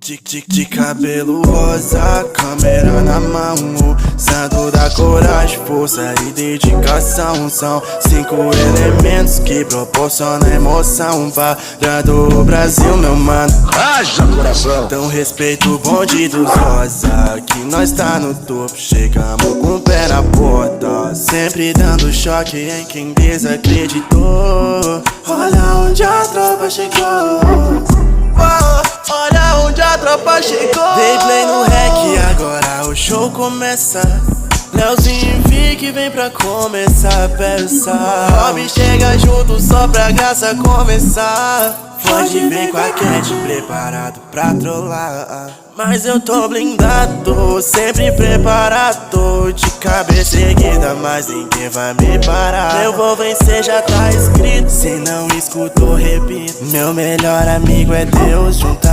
De cabelo rosa, câmera na mão, o santo da coragem, força e dedicação. São 5 elementos que proporcionam emoção parando o Brasil, meu mano. Haja coração. Então respeita o bonde dos rosa, que nós tá no topo, chegamos com o pé na porta, sempre dando choque em quem desacreditou. Olha onde a tropa chegou, olha onde a tropa chegou. Dei play no rec, agora o show começa. Leozinho e Vic vem pra começar a peça. Rob chega junto só pra graça começar. Pode vir com a Cat preparado pra trollar, mas eu tô blindado, sempre preparado. De cabeça erguida, mas ninguém vai me parar. Eu vou vencer, já tá escrito, se não escutou, repito. Meu melhor amigo é Deus, junta